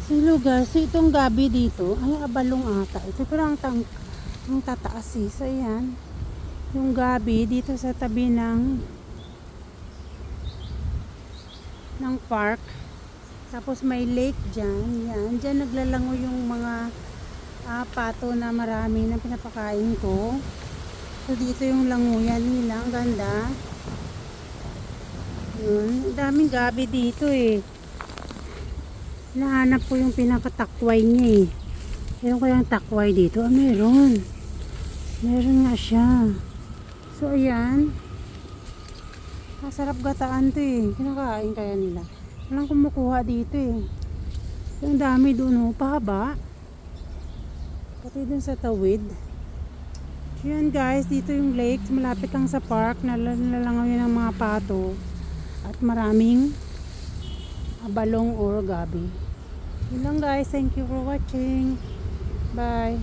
Hello guys, so itong gabi dito, ay abalong ata. Ito parang ang tataas eh. So ayan, yung gabi dito sa tabi ng park. Tapos may lake dyan. Yan, dyan naglalango yung mga pato na marami na pinapakain ko. So dito yung languyan nila, ang ganda. Yun, ang daming gabi dito eh. Nahanap ko yung pinakatakway niya eh. Meron ko yung takway dito. Meron. Meron nga siya. So, ayan. Masarap gataan to eh. Kinakain kaya nila. Walang kumukuha dito eh. Yung dami doon oh. Pahaba. Pati dun sa tawid. So, yan guys. Dito yung lake. Malapit lang sa park. Nalalangaw yun ng mga pato. At maraming abalong or gabi. Yun lang guys. Thank you for watching. Bye.